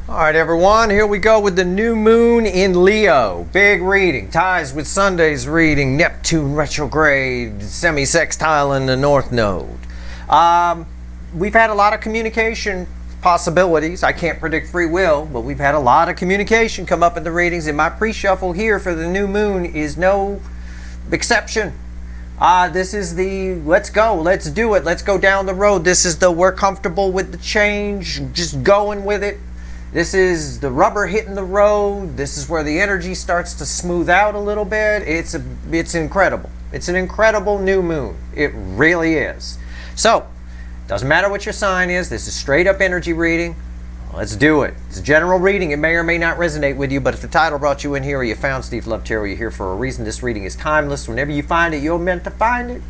All right, everyone, here we go with the new moon in Leo. Big reading, ties with Sunday's reading, Neptune retrograde, semi-sextile in the North Node. We've had a lot of communication possibilities. I can't predict free will, but we've had a lot of communication come up in the readings, and my pre-shuffle here for the new moon is no exception. This is the let's go, let's do it, let's go down the road. This is the we're comfortable with the change, just going with it. This is the rubber hitting the road. This is where the energy starts to smooth out a little bit. It's incredible. It's an incredible new moon. It really is. So, doesn't matter what your sign is. This is straight up energy reading. Let's do it. It's a general reading. It may or may not resonate with you, but if the title brought you in here or you found Steve Love Tarot, you're here for a reason. This reading is timeless. Whenever you find it, you're meant to find it.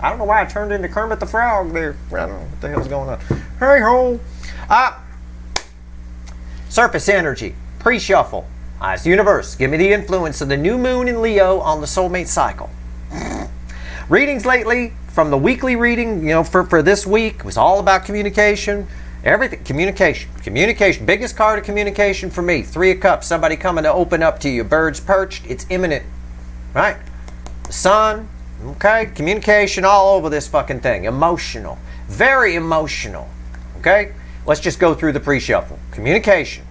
I don't know why I turned into Kermit the Frog there. I don't know what the hell's going on. Hey ho. Surface energy, pre-shuffle. Highest universe, give me the influence of the new moon in Leo on the soulmate cycle. Readings lately, from the weekly reading, for this week, was all about communication. Everything, communication. Biggest card of communication for me. 3 of Cups, somebody coming to open up to you. Birds perched, it's imminent. Right? The sun, okay? Communication all over this fucking thing. Emotional. Very emotional. Okay? Let's just go through the pre-shuffle. Communication.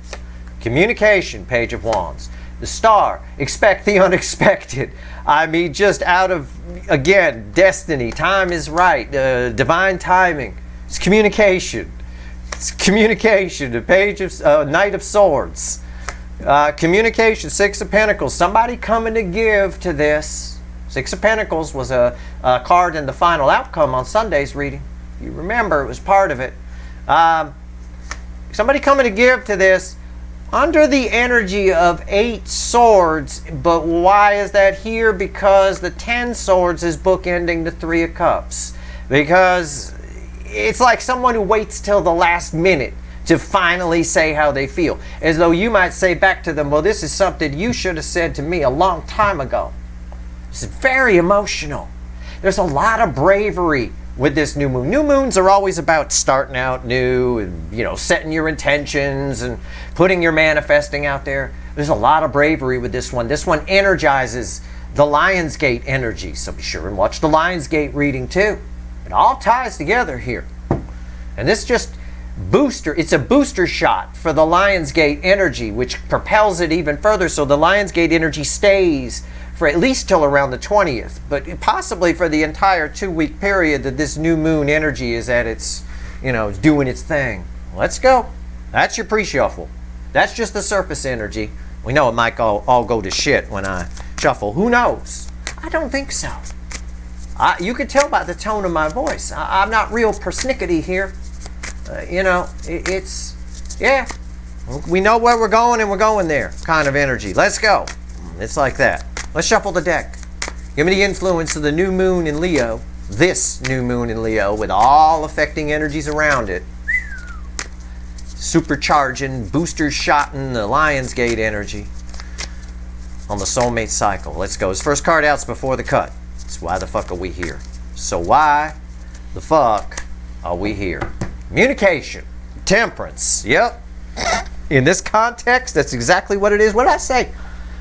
Communication, Page of Wands. The Star, expect the unexpected. I mean, just out of, again, destiny. Time is right. Divine timing. It's communication. It's communication. The Page of, Knight of Swords. Communication, 6 of Pentacles. Somebody coming to give to this. 6 of Pentacles was a card in the final outcome on Sunday's reading. You remember, it was part of it. Somebody coming to give to this under the energy of 8 swords, but why is that here? Because the 10 swords is bookending the 3 of Cups. Because it's like someone who waits till the last minute to finally say how they feel. As though you might say back to them, well, this is something you should have said to me a long time ago. It's very emotional. There's a lot of bravery with this new moon. New moons are always about starting out new and, setting your intentions and putting your manifesting out there. There's a lot of bravery with this one. This one energizes the Lionsgate energy. So be sure and watch the Lionsgate reading too. It all ties together here. And this just it's a booster shot for the Lionsgate energy, which propels it even further. So the Lionsgate energy stays for at least till around the 20th, but possibly for the entire 2-week period that this new moon energy is at its, doing its thing. Let's go. That's your pre-shuffle. That's just the surface energy. We know it might all go to shit when I shuffle. Who knows? I don't think so. You can tell by the tone of my voice. I'm not real persnickety here. Yeah. We know where we're going and we're going there kind of energy. Let's go. It's like that. Let's shuffle the deck. Give me the influence of the new moon in Leo, this new moon in Leo, with all affecting energies around it. Supercharging, booster shotting the Lionsgate energy on the soulmate cycle. Let's go. His first card out's before the cut. It's why the fuck are we here? So why the fuck are we here? Communication. Temperance. Yep. In this context, that's exactly what it is. What did I say?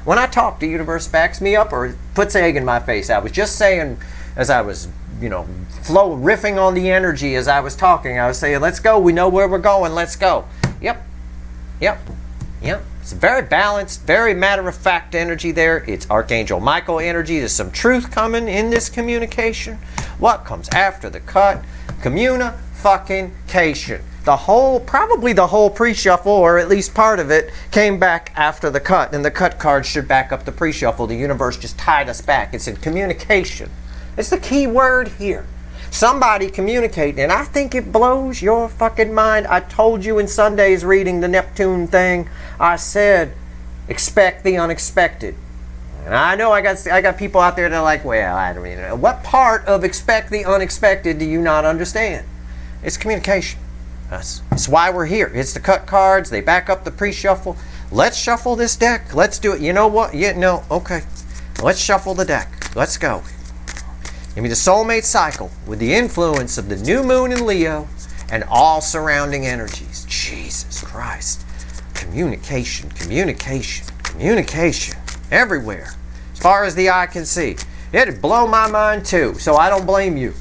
When I talk, the universe backs me up or puts egg in my face. I was just saying, as I was, riffing on the energy as I was talking, I was saying, let's go. We know where we're going. Let's go. Yep. It's very balanced, very matter-of-fact energy there. It's Archangel Michael energy. There's some truth coming in this communication. What comes after the cut? Communication. Probably the whole pre-shuffle, or at least part of it, came back after the cut. And the cut card should back up the pre-shuffle. The universe just tied us back. It's in communication. It's the key word here. Somebody communicating. And I think it blows your fucking mind. I told you in Sunday's reading, the Neptune thing, I said, expect the unexpected. And I know I got people out there that are like, well, I don't even know. What part of expect the unexpected do you not understand? It's communication. It's why we're here. It's the cut cards. They back up the pre-shuffle. Let's shuffle this deck. Let's do it. You know what? Okay. Let's shuffle the deck. Let's go. Give me the soulmate cycle with the influence of the new moon in Leo and all surrounding energies. Jesus Christ. communication, communication, communication. Everywhere. As far as the eye can see. It'd blow my mind too, so I don't blame you.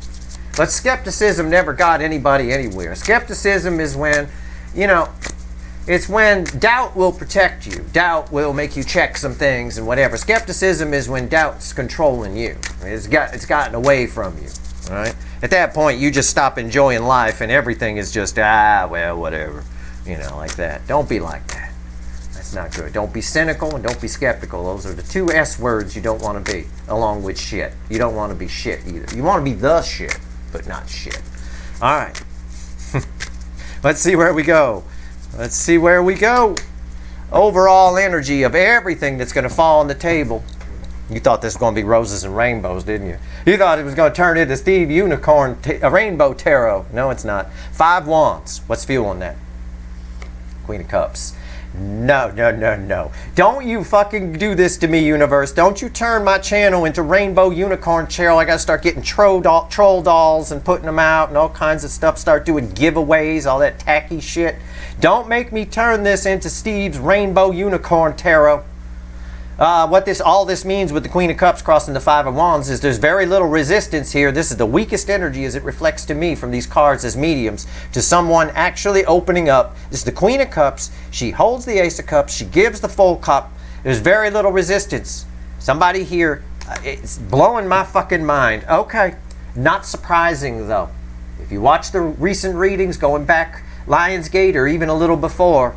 But skepticism never got anybody anywhere. Skepticism is when, it's when doubt will protect you. Doubt will make you check some things and whatever. Skepticism is when doubt's controlling you. It's gotten away from you. All right? At that point, you just stop enjoying life and everything is just, well, whatever. Like that. Don't be like that. That's not good. Don't be cynical and don't be skeptical. Those are the two S words you don't want to be, along with shit. You don't want to be shit either. You want to be the shit, but not shit. All right. Let's see where we go. Let's see where we go. Overall energy of everything that's going to fall on the table. You thought this was going to be roses and rainbows, didn't you? You thought it was going to turn into Steve Unicorn, a Rainbow Tarot. No, it's not. 5 wands. What's fueling that? Queen of Cups. No. Don't you fucking do this to me, universe. Don't you turn my channel into Rainbow Unicorn Tarot. I got to start getting troll dolls and putting them out and all kinds of stuff. Start doing giveaways, all that tacky shit. Don't make me turn this into Steve's Rainbow Unicorn Tarot. What all this means with the Queen of Cups crossing the 5 of Wands is there's very little resistance here. This is the weakest energy as it reflects to me from these cards as mediums to someone actually opening up. This is the Queen of Cups. She holds the Ace of Cups. She gives the full cup. There's very little resistance. Somebody here, it's blowing my fucking mind. Okay, not surprising though. If you watch the recent readings going back Lionsgate or even a little before,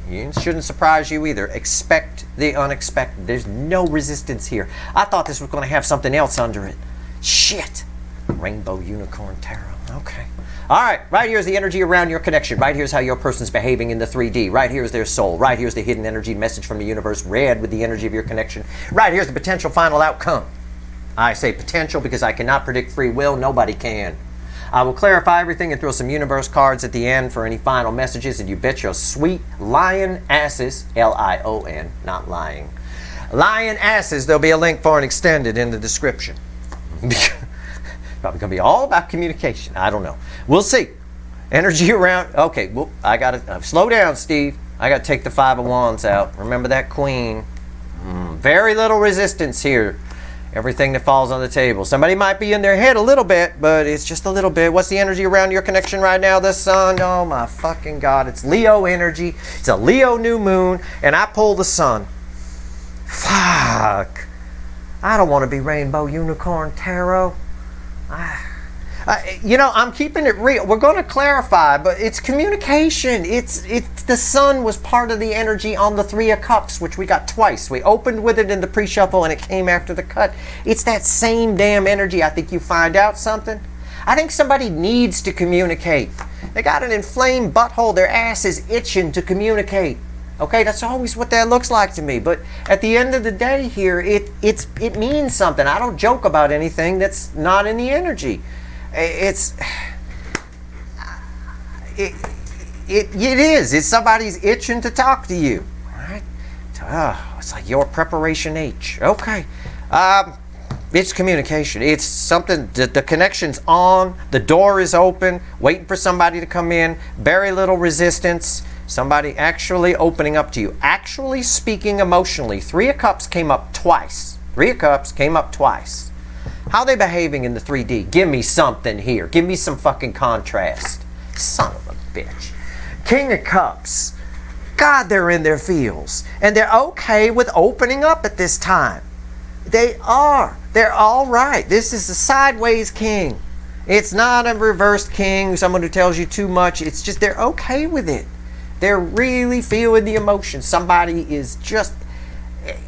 it shouldn't surprise you either. Expect the unexpected. There's no resistance here. I thought this was going to have something else under it. Shit. Rainbow Unicorn Tarot. Okay. All right. Right here's the energy around your connection. Right here's how your person's behaving in the 3D. Right here's their soul. Right here's the hidden energy message from the universe. Red with the energy of your connection. Right here's the potential final outcome. I say potential because I cannot predict free will. Nobody can. I will clarify everything and throw some universe cards at the end for any final messages, and you bet your sweet lion asses, L-I-O-N, not lying. Lion asses, there'll be a link for an extended in the description. Probably going to be all about communication. I don't know. We'll see. Energy around. Okay, well, I got to slow down, Steve. I got to take the 5 of Wands out. Remember that Queen. Very little resistance here. Everything that falls on the table. Somebody might be in their head a little bit, but it's just a little bit. What's the energy around your connection right now? The sun. Oh my fucking God. It's Leo energy. It's a Leo new moon. And I pull the sun. Fuck. I don't want to be Rainbow Unicorn Tarot. I'm keeping it real. We're going to clarify, but it's communication. It's the sun was part of the energy on the 3 of Cups, which we got twice. We opened with it in the pre-shuffle, and it came after the cut. It's that same damn energy. I think you find out something. I think somebody needs to communicate. They got an inflamed butthole. Their ass is itching to communicate. Okay, that's always what that looks like to me. But at the end of the day here, it means something. I don't joke about anything that's not in the energy. It is. It's somebody's itching to talk to you. All right? It's like your preparation H. Okay. It's communication. It's something, the connection's on, the door is open, waiting for somebody to come in, very little resistance, somebody actually opening up to you, actually speaking emotionally. 3 of Cups came up twice. 3 of Cups came up twice. How are they behaving in the 3D? Give me something here. Give me some fucking contrast. Son of a bitch. King of Cups. God, they're in their feels. And they're okay with opening up at this time. They are. They're all right. This is a sideways king. It's not a reversed king, someone who tells you too much. It's just they're okay with it. They're really feeling the emotion. Somebody is just...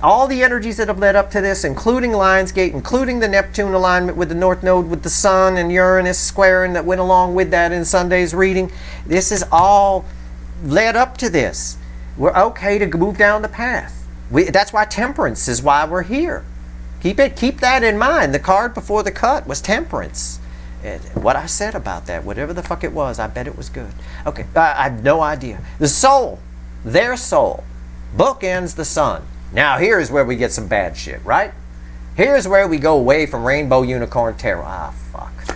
all the energies that have led up to this, including Lionsgate, including the Neptune alignment with the North Node with the Sun and Uranus squaring that went along with that in Sunday's reading, this is all led up to this. We're okay to move down the path. That's why Temperance is why we're here. Keep that in mind. The card before the cut was Temperance. What I said about that, whatever the fuck it was, I bet it was good. Okay, I have no idea. The soul, their soul, bookends the sun. Now here's where we get some bad shit, right? Here's where we go away from Rainbow Unicorn Tarot. Fuck.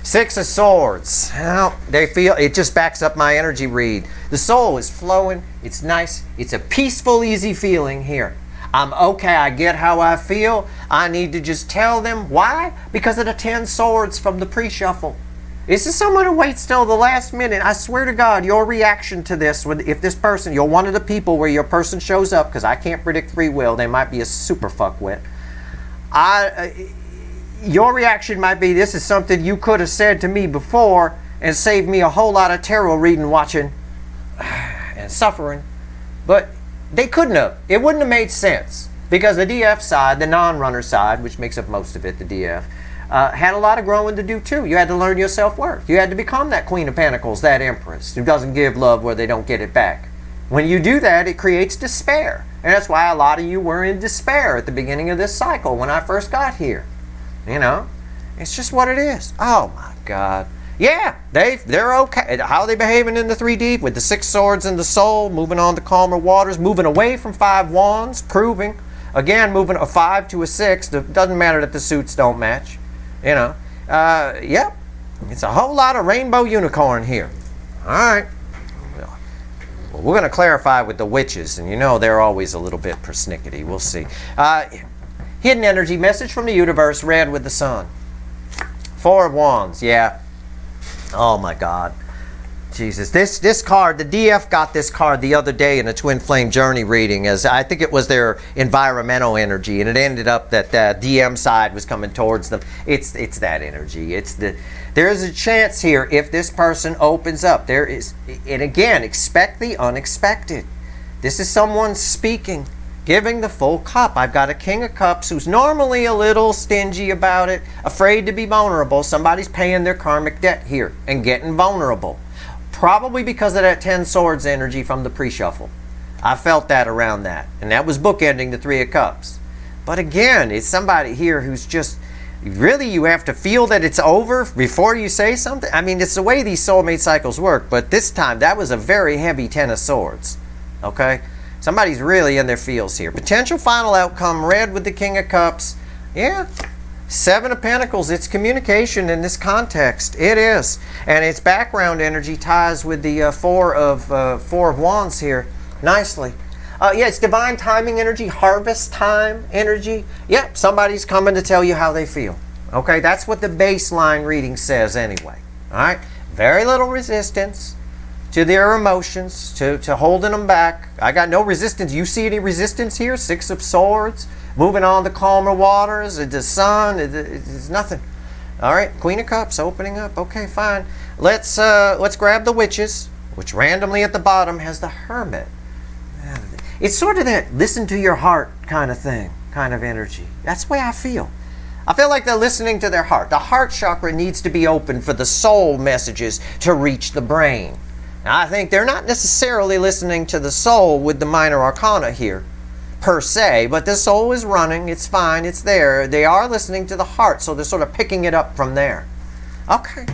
Six of Swords. Well, they feel, it just backs up my energy read. The soul is flowing. It's nice. It's a peaceful, easy feeling here. I'm okay. I get how I feel. I need to just tell them. Why? Because of the 10 swords from the pre-shuffle. This is someone who waits till the last minute. I swear to God, your reaction to this, if this person, you're one of the people where your person shows up, because I can't predict free will, they might be a super fuckwit. Your reaction might be, this is something you could have said to me before and saved me a whole lot of tarot reading, watching, and suffering. But they couldn't have. It wouldn't have made sense. Because the DF side, the non-runner side, which makes up most of it, the DF, had a lot of growing to do too. You had to learn your self-worth. You had to become that Queen of Pentacles, that Empress, who doesn't give love where they don't get it back. When you do that, it creates despair. And that's why a lot of you were in despair at the beginning of this cycle when I first got here. You know, it's just what it is. Oh my God. Yeah, they're okay. How are they behaving in the 3D with the 6 swords in the soul, moving on to calmer waters, moving away from 5 wands, proving, again, moving a 5 to a 6. It doesn't matter that the suits don't match. You know, yep. It's a whole lot of rainbow unicorn here. All right. Well, we're going to clarify with the witches, and you know they're always a little bit persnickety. We'll see. Hidden energy message from the universe, read with the sun. 4 of Wands, yeah. Oh my God. Jesus. This card, the DF got this card the other day in a Twin Flame Journey reading, as I think it was their environmental energy, and it ended up that the DM side was coming towards them. It's that energy. There is a chance here if this person opens up. There is, and again, expect the unexpected. This is someone speaking, giving the full cup. I've got a King of Cups who's normally a little stingy about it, afraid to be vulnerable. Somebody's paying their karmic debt here and getting vulnerable. Probably because of that 10 swords energy from the pre-shuffle. I felt that around that. And that was bookending the 3 of Cups. But again, it's somebody here who's just, really you have to feel that it's over before you say something. I mean, it's the way these soulmate cycles work. But this time, that was a very heavy 10 of swords. Okay? Somebody's really in their feels here. Potential final outcome, red with the King of Cups. Yeah. 7 of Pentacles, it's communication in this context. It is. And its background energy ties with the 4 of Wands here nicely. Yeah, it's divine timing energy, harvest time energy. Yep, somebody's coming to tell you how they feel. Okay, that's what the baseline reading says anyway. All right, very little resistance to their emotions, to holding them back. I got no resistance. You see any resistance here? 6 of Swords. Moving on to calmer waters, the sun, it's nothing. All right, Queen of Cups opening up. Okay, fine. Let's grab the witches, which randomly at the bottom has the Hermit. It's sort of that listen to your heart kind of thing, kind of energy. That's the way I feel. I feel like they're listening to their heart. The heart chakra needs to be open for the soul messages to reach the brain. Now, I think they're not necessarily listening to the soul with the minor arcana here, per se, but the soul is running, it's fine, it's there. They are listening to the heart, so they're sort of picking it up from there. Okay.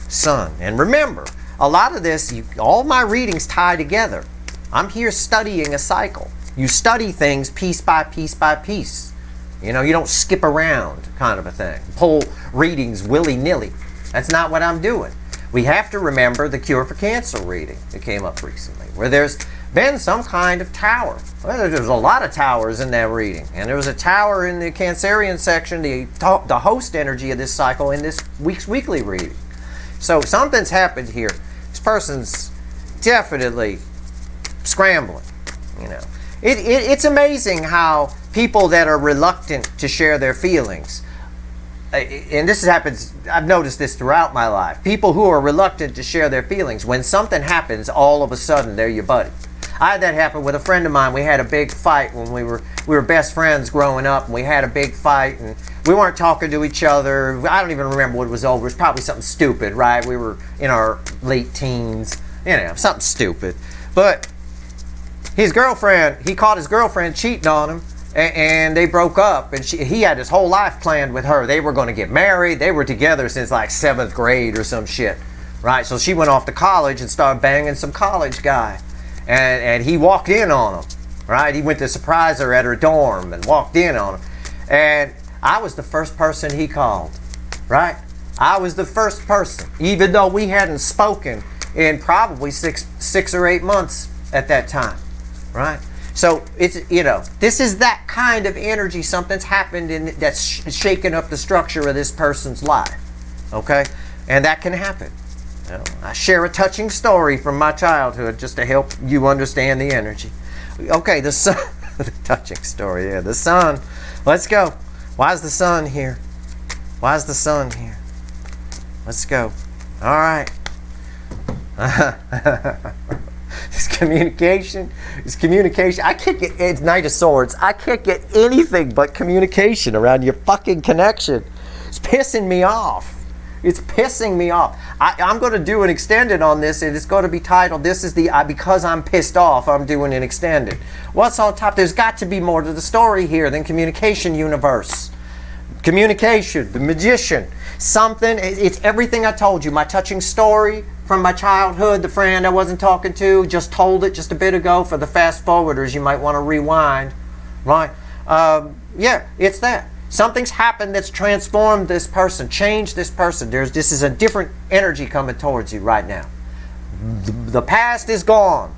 Sun. And remember, a lot of this, all my readings tie together. I'm here studying a cycle. You study things piece by piece by piece. You know, you don't skip around kind of a thing. Pull readings willy-nilly. That's not what I'm doing. We have to remember the Cure for Cancer reading that came up recently, where there's been some kind of tower. Well, there's a lot of towers in that reading. And there was a tower in the Cancerian section, the host energy of this cycle in this week's weekly reading. So something's happened here. This person's definitely scrambling. You know, it's amazing how people that are reluctant to share their feelings, and this happens, I've noticed this throughout my life, people who are reluctant to share their feelings, when something happens, all of a sudden they're your buddy. I had that happen with a friend of mine. We had a big fight when we were best friends growing up, and we had a big fight, and we weren't talking to each other. I don't even remember what it was over. It was probably something stupid, right? We were in our late teens, you know, something stupid. But his girlfriend, he caught his girlfriend cheating on him, and they broke up, and he had his whole life planned with her. They were going to get married. They were together since like 7th grade or some shit, right? So she went off to college and started banging some college guy. And he walked in on him, right? He went to surprise her at her dorm and walked in on him. And I was the first person he called. right? I was the first person, even though we hadn't spoken in probably six or 8 months at that time, right? So it's, this is that kind of energy. Something's happened that's shaken up the structure of this person's life, okay? And that can happen. I share a touching story from my childhood just to help you understand the energy. Okay, the sun, the touching story, yeah, the sun. Let's go. Why is the sun here? Why is the sun here? Let's go. All right. It's communication. It's communication. I can't get, it's Knight of Swords. I can't get anything but communication around your fucking connection. It's pissing me off. It's pissing me off. I'm going to do an extended on this, and it's going to be titled, this is the, because I'm pissed off, I'm doing an extended. What's on top? There's got to be more to the story here than communication universe. Communication, the magician, something, it's everything I told you. My touching story from my childhood, the friend I wasn't talking to, just told it just a bit ago. For the fast forwarders, you might want to rewind, right? Yeah, it's that. Something's happened that's transformed this person, changed this person. This is a different energy coming towards you right now. The past is gone.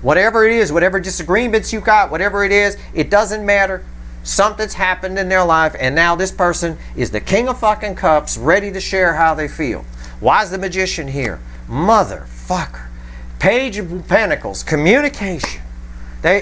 Whatever it is, whatever disagreements you got, whatever it is, it doesn't matter. Something's happened in their life, and now this person is the King of fucking Cups, ready to share how they feel. Why is the Magician here? Motherfucker. Page of Pentacles, communication.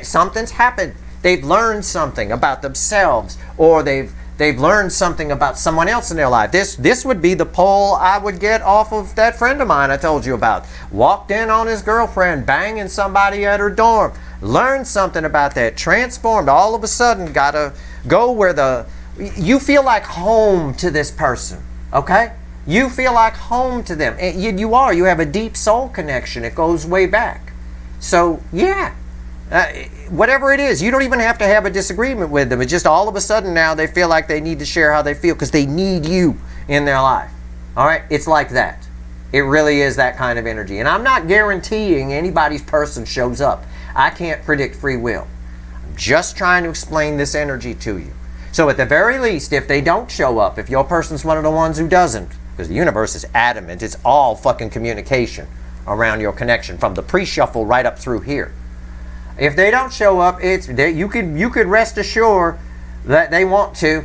Something's happened. They've learned something about themselves, or they've learned something about someone else in their life. This would be the pull I would get off of that friend of mine I told you about. Walked in on his girlfriend, banging somebody at her dorm. Learned something about that. Transformed. All of a sudden, gotta go where you feel like home to this person. Okay? You feel like home to them. And you are. You have a deep soul connection. It goes way back. So, yeah. Whatever it is, you don't even have to have a disagreement with them. It's just all of a sudden now they feel like they need to share how they feel because they need you in their life. All right? It's like that. It really is that kind of energy. And I'm not guaranteeing anybody's person shows up. I can't predict free will. I'm just trying to explain this energy to you. So at the very least, if they don't show up, if your person's one of the ones who doesn't, because the universe is adamant, it's all fucking communication around your connection from the pre-shuffle right up through here. If they don't show up, you could rest assured that they want to.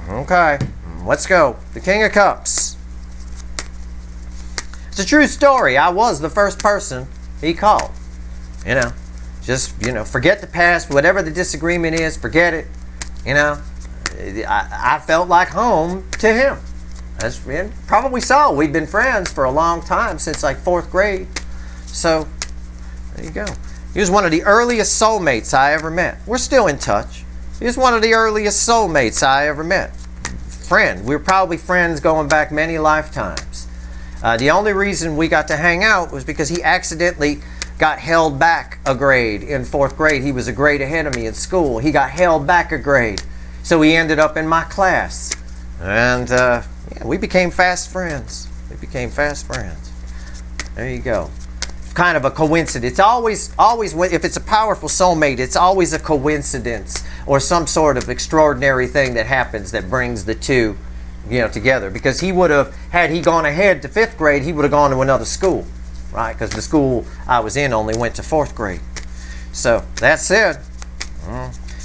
Okay, let's go. The King of Cups. It's a true story. I was the first person he called. Just forget the past. Whatever the disagreement is, forget it. I felt like home to him. That's probably so. We've been friends for a long time, since like 4th grade. So there you go. He was one of the earliest soulmates I ever met. We're still in touch. He was one of the earliest soulmates I ever met. Friend. We were probably friends going back many lifetimes. The only reason we got to hang out was because he accidentally got held back a grade in 4th grade. He was a grade ahead of me in school. He got held back a grade. So he ended up in my class. And we became fast friends. There you go. Kind of a coincidence. It's always, if it's a powerful soulmate, it's always a coincidence or some sort of extraordinary thing that happens that brings the two, together. Because he would have, had he gone ahead to 5th grade, he would have gone to another school, right? Because the school I was in only went to 4th grade. So that's it.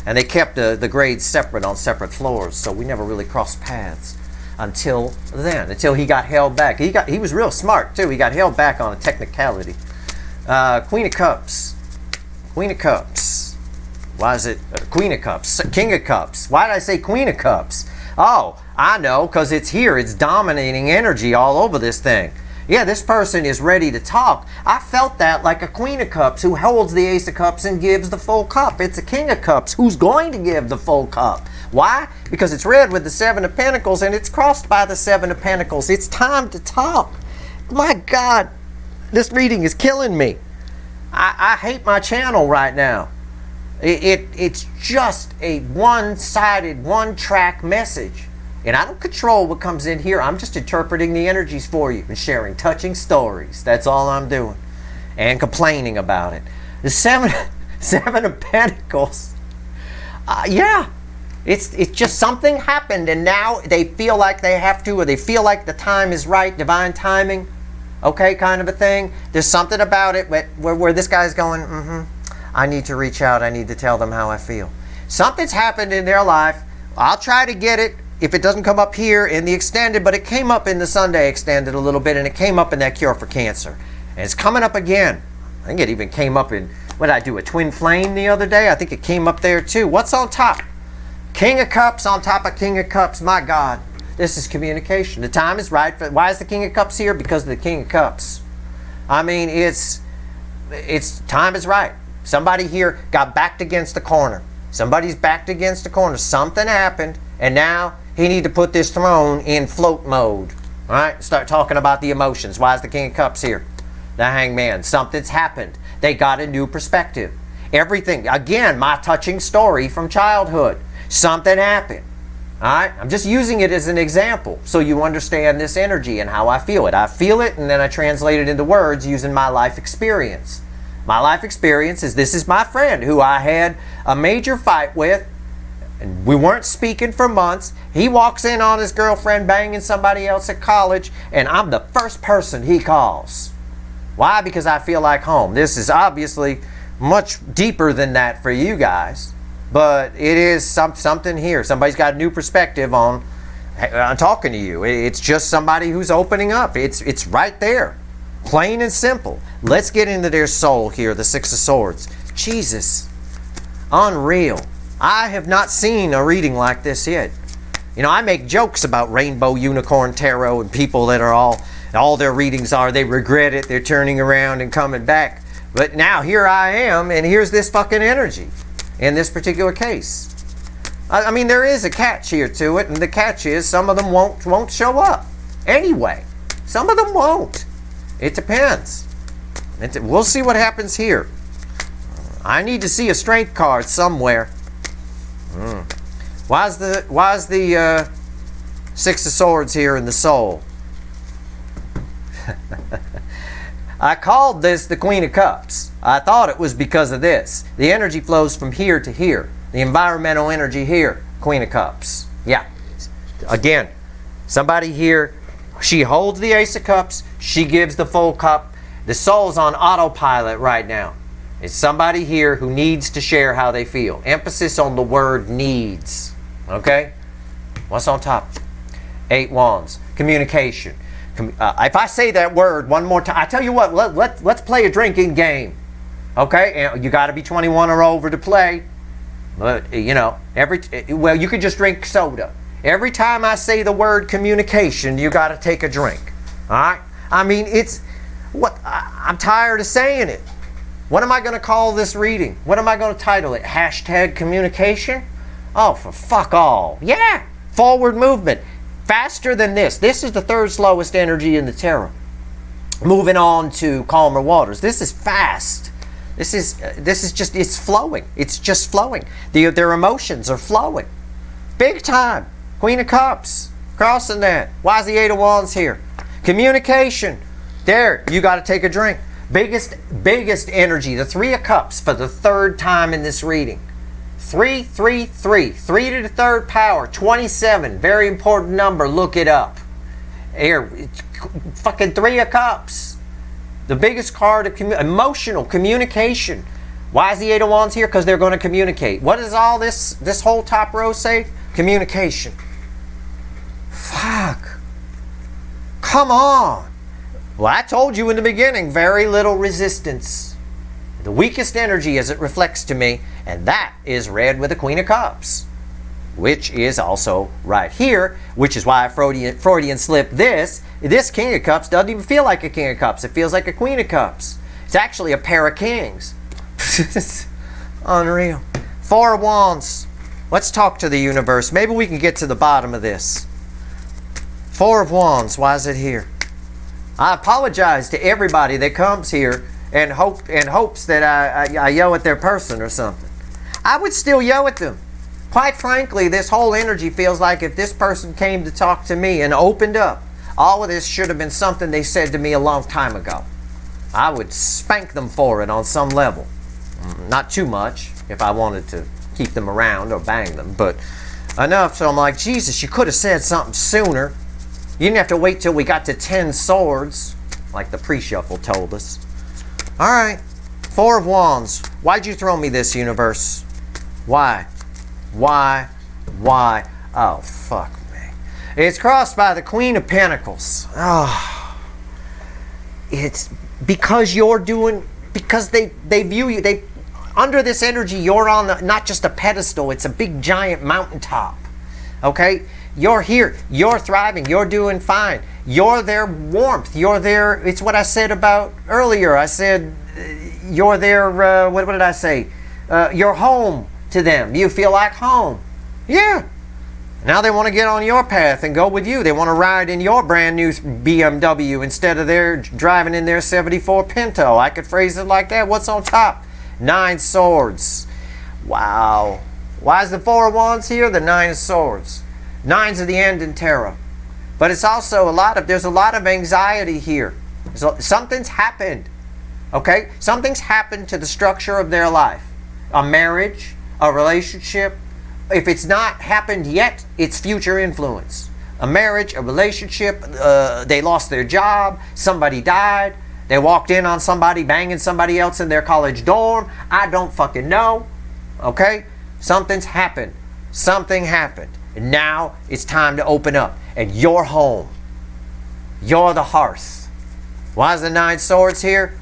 And they kept the grades separate on separate floors, so we never really crossed paths until then. Until he got held back. He was real smart too. He got held back on a technicality. Queen of Cups. Queen of Cups. Why is it Queen of Cups? King of Cups. Why did I say Queen of Cups? Oh, I know, because it's here. It's dominating energy all over this thing. Yeah, this person is ready to talk. I felt that like a Queen of Cups who holds the Ace of Cups and gives the full cup. It's a King of Cups who's going to give the full cup. Why? Because it's red with the 7 of Pentacles and it's crossed by the 7 of Pentacles. It's time to talk. My God, this reading is killing me. I hate my channel right now. It's just a one-sided, one-track message. And I don't control what comes in here. I'm just interpreting the energies for you and sharing touching stories. That's all I'm doing. And complaining about it. The 7 of Pentacles. Yeah. It's just something happened and now they feel like they have to, or they feel like the time is right, divine timing, okay, kind of a thing. There's something about it where this guy's going, I need to reach out, I need to tell them how I feel. Something's happened in their life. I'll try to get it if it doesn't come up here in the extended, but it came up in the Sunday extended a little bit, and it came up in that cure for cancer. And it's coming up again. I think it even came up in, what did I do, a twin flame the other day? I think it came up there too. What's on top? King of Cups on top of King of Cups. My God, this is communication. The time is right. Why is the King of Cups here? Because of the King of Cups. I mean, it's time is right. Somebody here got backed against the corner. Somebody's backed against the corner. Something happened, and now he need to put this throne in float mode. All right, start talking about the emotions. Why is the King of Cups here? The Hangman. Something's happened. They got a new perspective. Everything, again, my touching story from childhood. Something happened. All right, I'm just using it as an example so you understand this energy and how I feel it. I feel it, and then I translate it into words using my life experience. My life experience is, this is my friend who I had a major fight with, and we weren't speaking for months. He walks in on his girlfriend banging somebody else at college, and I'm the first person he calls. Why? Because I feel like home. This is obviously much deeper than that for you guys, but it is something here. Somebody's got a new perspective on talking to you. It's just somebody who's opening up. It's right there. Plain and simple. Let's get into their soul here, the Six of Swords. Jesus. Unreal. I have not seen a reading like this yet. You know, I make jokes about Rainbow Unicorn Tarot and people that are all their readings are, they regret it, they're turning around and coming back. But now here I am, and here's this fucking energy in this particular case. I mean, there is a catch here to it, and the catch is some of them won't show up. Anyway, some of them won't. It depends. We'll see what happens here. I need to see a strength card somewhere. Why is the Six of Swords here in the soul? I called this the Queen of Cups. I thought it was because of this. The energy flows from here to here. The environmental energy here, Queen of Cups. Yeah. Again, somebody here, she holds the Ace of Cups. She gives the full cup. The soul's on autopilot right now. It's somebody here who needs to share how they feel. Emphasis on the word needs. Okay? What's on top? 8 Wands. Communication. If I say that word one more time, I tell you what, let's play a drinking game. Okay? And you got to be 21 or over to play. But, you know, you could just drink soda. Every time I say the word communication, you got to take a drink. All right? I mean, I'm tired of saying it. What am I going to call this reading? What am I going to title it? Hashtag communication? Oh, for fuck all. Yeah. Forward movement. Faster than this. This is the third slowest energy in the tarot. Moving on to calmer waters. This is fast. This is just, it's flowing. It's just flowing. Their emotions are flowing. Big time. Queen of Cups. Crossing that. Why is the 8 of Wands here? Communication. There, you got to take a drink. Biggest energy. The 3 of Cups for the third time in this reading. 3, 3, 3. 3 to the third power. 27. Very important number. Look it up. Here, fucking 3 of Cups. The biggest card of emotional communication. Why is the 8 of Wands here? Because they're going to communicate. What does all this whole top row say? Communication. Fuck. Come on. Well, I told you in the beginning, very little resistance. The weakest energy as it reflects to me, and that is red with the Queen of Cups, which is also right here, which is why I Freudian slipped this. This King of Cups doesn't even feel like a King of Cups. It feels like a Queen of Cups. It's actually a pair of kings. Unreal. 4 of Wands. Let's talk to the universe. Maybe we can get to the bottom of this. 4 of Wands. Why is it here? I apologize to everybody that comes here and hopes that I yell at their person or something. I would still yell at them. Quite frankly, this whole energy feels like if this person came to talk to me and opened up, all of this should have been something they said to me a long time ago. I would spank them for it on some level. Not too much if I wanted to keep them around or bang them, but enough. So I'm like, Jesus, you could have said something sooner. You didn't have to wait till we got to 10 swords, like the pre-shuffle told us. All right, 4 of Wands. Why'd you throw me this, universe? Why? Why? Oh, fuck me. It's crossed by the Queen of Pentacles. Oh, it's because you're doing, because they view you, they, under this energy, you're on not just a pedestal, it's a big giant mountaintop. Okay? You're here, you're thriving, you're doing fine. You're their warmth, you're their, it's what I said about earlier. I said, you're their, what did I say? You're home to them. You feel like home. Yeah. Now they want to get on your path and go with you. They want to ride in your brand new BMW instead of their driving in their 74 Pinto. I could phrase it like that. What's on top? 9 swords. Wow. Why is the 4 of Wands here? The 9 of swords. 9's of the end in tarot. But it's also there's a lot of anxiety here. So something's happened. Okay? Something's happened to the structure of their life. A marriage, a relationship. If it's not happened yet, it's future influence. A marriage, a relationship, they lost their job, somebody died, they walked in on somebody banging somebody else in their college dorm. I don't fucking know. Okay? Something's happened. Something happened. And now it's time to open up. And you're home. You're the hearth. Why is the 9 swords here?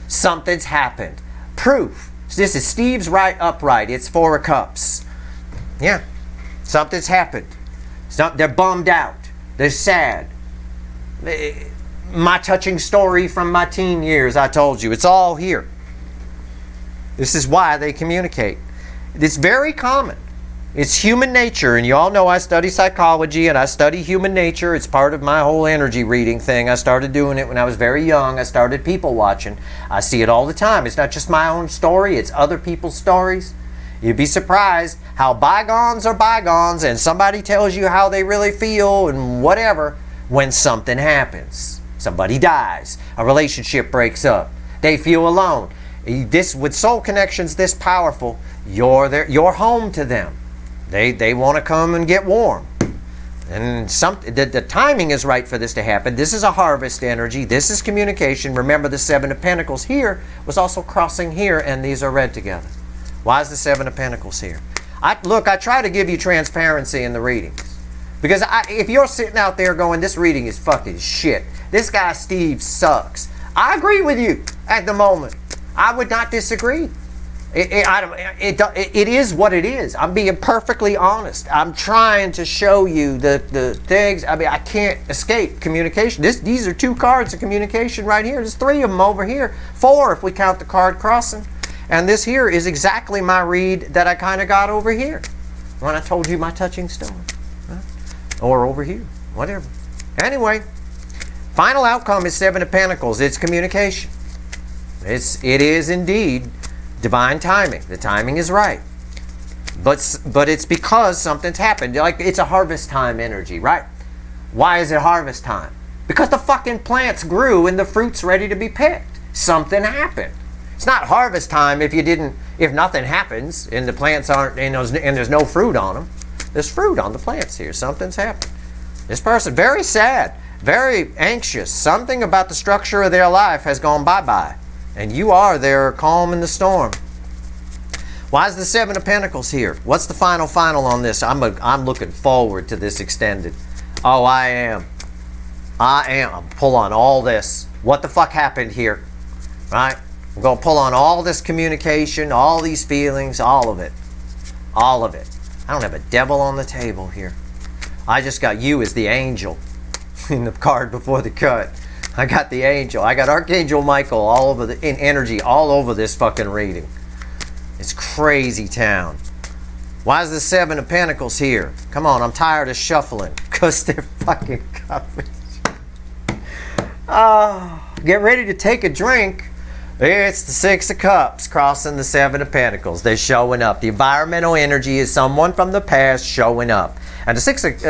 Something's happened. Proof. This is Steve's right upright. It's 4 of cups. Yeah. Something's happened. They're bummed out. They're sad. My touching story from my teen years, I told you. It's all here. This is why they communicate. It's very common. It's human nature, and you all know I study psychology and I study human nature. It's part of my whole energy reading thing. I started doing it when I was very young. I started people watching. I see it all the time. It's not just my own story, it's other people's stories. You'd be surprised how bygones are bygones and somebody tells you how they really feel and whatever when something happens. Somebody dies. A relationship breaks up. They feel alone. This, with soul connections this powerful, you're home to them. They want to come and get warm. And the timing is right for this to happen. This is a harvest energy. This is communication. Remember, the 7 of Pentacles here was also crossing here, and these are read together. Why is the 7 of Pentacles here? I try to give you transparency in the readings. Because if you're sitting out there going, this reading is fucking shit. This guy Steve sucks. I agree with you at the moment. I would not disagree. It is what it is. I'm being perfectly honest. I'm trying to show you the things. I mean, I can't escape communication. These are 2 cards of communication right here. There's 3 of them over here. 4 if we count the card crossing. And this here is exactly my read that I kind of got over here when I told you my touching story. Huh? Or over here. Whatever. Anyway, final outcome is 7 of Pentacles. It's communication. It is indeed divine timing. The timing is right. But it's because something's happened. Like, it's a harvest time energy, right? Why is it harvest time? Because the fucking plants grew and the fruit's ready to be picked. Something happened. It's not harvest time if nothing happens and the plants aren't, and there's no fruit on them. There's fruit on the plants here. Something's happened. This person, very sad, very anxious. Something about the structure of their life has gone bye-bye. And you are their calm in the storm. Why is the 7 of Pentacles here? What's the final on this? I'm looking forward to this extended. Oh, I am. I'm pull on all this. What the fuck happened here? Right? I'm going to pull on all this communication, all these feelings, all of it. All of it. I don't have a devil on the table here. I just got you as the angel in the card before the cut. I got the angel. I got Archangel Michael all over in energy all over this fucking reading. It's crazy town. Why is the 7 of Pentacles here? Come on, I'm tired of shuffling because they're fucking covered. Oh, get ready to take a drink. It's the 6 of Cups crossing the 7 of Pentacles. They're showing up. The environmental energy is someone from the past showing up. And the 6 of,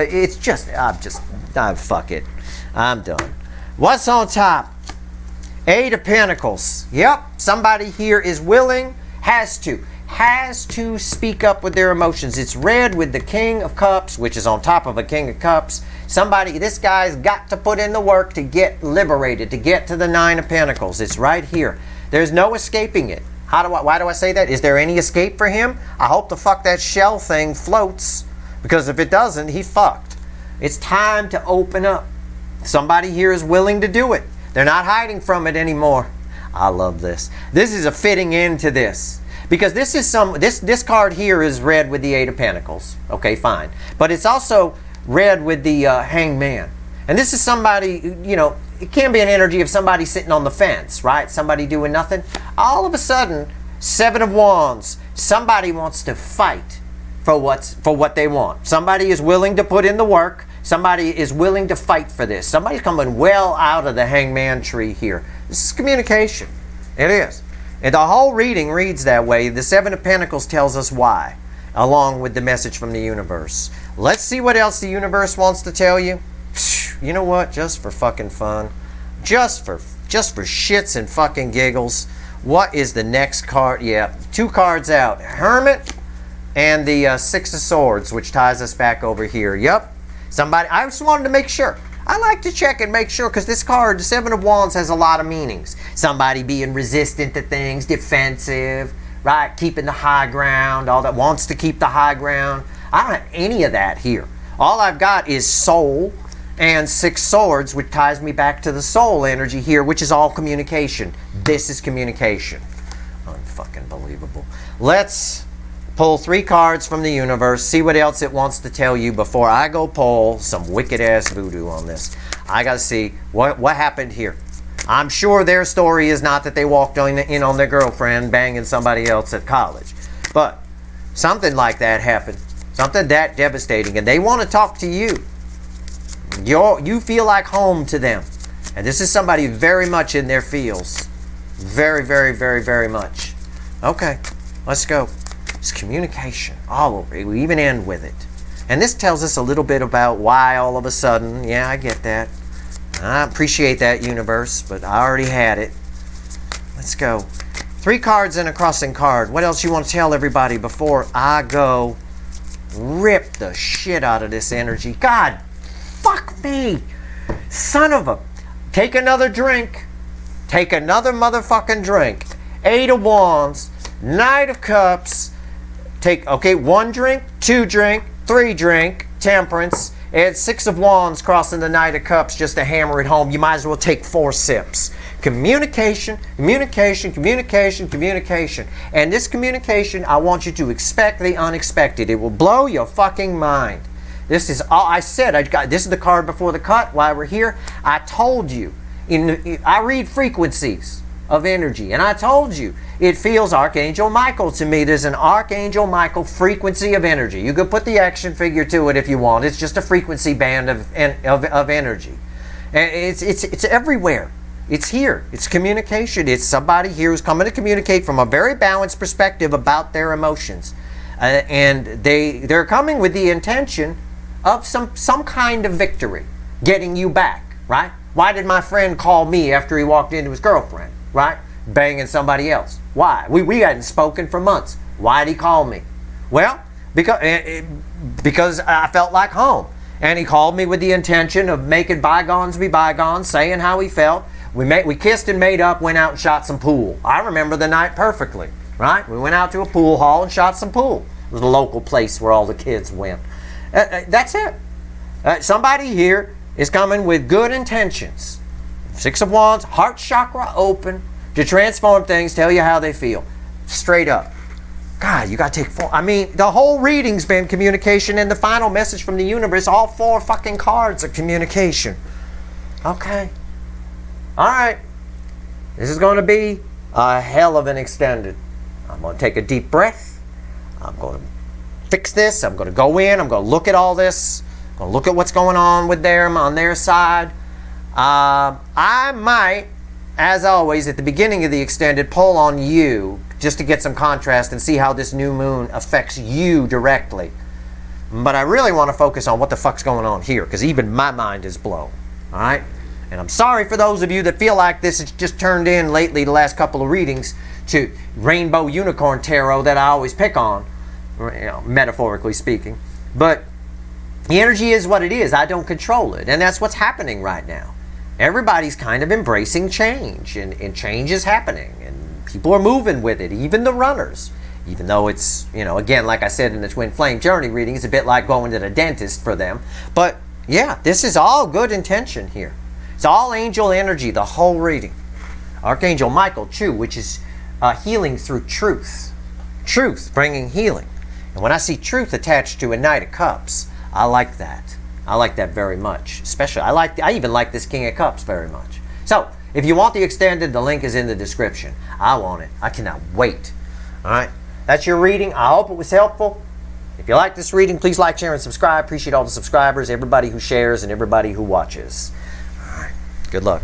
fuck it. I'm done. What's on top? 8 of Pentacles. Yep, somebody here is willing, has to. has to speak up with their emotions. It's red with the King of Cups, which is on top of a King of Cups. This guy's got to put in the work to get liberated, to get to the Nine of Pentacles. It's right here. There's no escaping it. Why do I say that? Is there any escape for him? I hope the fuck that shell thing floats, because if it doesn't, he fucked. It's time to open up. Somebody here is willing to do it. They're not hiding from it anymore. I love this. This is a fitting end to this. Because this card here is red with the Eight of Pentacles. Okay, fine. But it's also red with the Hanged Man. And this is somebody, you know, it can be an energy of somebody sitting on the fence, right? Somebody doing nothing. All of a sudden, Seven of Wands. Somebody wants to fight for what they want. Somebody is willing to put in the work. Somebody is willing to fight for this. Somebody's coming well out of the Hangman tree here. This is communication. It is. And the whole reading reads that way. The Seven of Pentacles tells us why, along with the message from the universe. Let's see what else the universe wants to tell you. You know what? Just for fucking fun. Just for shits and fucking giggles. What is the next card? Yeah, 2 cards out. Hermit and the Six of Swords, which ties us back over here. Yep. Somebody, I just wanted to make sure. I like to check and make sure, because this card, the Seven of Wands, has a lot of meanings. Somebody being resistant to things, defensive, right? Keeping the high ground, all that, wants to keep the high ground. I don't have any of that here. All I've got is Soul and Six Swords, which ties me back to the soul energy here, which is all communication. This is communication. Unfucking believable. Let's pull 3 cards from the universe, see what else it wants to tell you before I go pull some wicked-ass voodoo on this. I got to see what happened here. I'm sure their story is not that they walked in on their girlfriend banging somebody else at college. But something like that happened. Something that devastating. And they want to talk to you. You feel like home to them. And this is somebody very much in their feels. Very, very, very, very much. Okay, let's go. It's communication all over it. We even end with it. And this tells us a little bit about why all of a sudden, yeah, I get that. I appreciate that, universe, but I already had it. Let's go. 3 cards and a crossing card. What else you want to tell everybody before I go rip the shit out of this energy? God, fuck me. Son of a... Take another drink. Take another motherfucking drink. 8 of Wands. Knight of Cups. Take, okay, 1 drink, 2 drink, 3 drink, Temperance. Add 6 of Wands crossing the Knight of Cups just to hammer it home. You might as well take 4 sips. Communication, communication, communication, communication. And this communication, I want you to expect the unexpected. It will blow your fucking mind. This is all I said. This is the card before the cut. While we're here, I told you. I read frequencies of energy, and I told you it feels Archangel Michael to me. There's an Archangel Michael frequency of energy. You could put the action figure to it if you want. It's just a frequency band of energy, and it's everywhere. It's here. It's communication. It's somebody here who's coming to communicate from a very balanced perspective about their emotions, and they're coming with the intention of some kind of victory, getting you back. Right? Why did my friend call me after he walked into his girlfriend? Right? Banging somebody else. Why? We hadn't spoken for months. Why did he call me? Well, because I felt like home. And he called me with the intention of making bygones be bygones, saying how he felt. We kissed and made up, went out and shot some pool. I remember the night perfectly. Right? We went out to a pool hall and shot some pool. It was a local place where all the kids went. That's it. Somebody here is coming with good intentions. 6 of Wands, heart chakra open to transform things, tell you how they feel. Straight up. God, you got to take 4. I mean, the whole reading's been communication, and the final message from the universe, all 4 fucking cards are communication. Okay. All right. This is going to be a hell of an extended. I'm going to take a deep breath. I'm going to fix this. I'm going to go in. I'm going to look at all this. I'm going to look at what's going on with them on their side. I might, as always, at the beginning of the extended, pull on you just to get some contrast and see how this new moon affects you directly. But I really want to focus on what the fuck's going on here, because even my mind is blown. All right? And I'm sorry for those of you that feel like this has just turned in lately, the last couple of readings, to Rainbow Unicorn Tarot that I always pick on, metaphorically speaking. But the energy is what it is. I don't control it. And that's what's happening right now. Everybody's kind of embracing change, and change is happening. And people are moving with it, even the runners. Even though it's, again, like I said in the Twin Flame Journey reading, it's a bit like going to the dentist for them. But yeah, this is all good intention here. It's all angel energy, the whole reading. Archangel Michael, too, which is healing through truth. Truth bringing healing. And when I see truth attached to a Knight of Cups, I like that. I like that very much. Especially, I even like this King of Cups very much. So, if you want the extended, the link is in the description. I want it. I cannot wait. All right? That's your reading. I hope it was helpful. If you like this reading, please like, share, and subscribe. Appreciate all the subscribers, everybody who shares, and everybody who watches. All right. Good luck.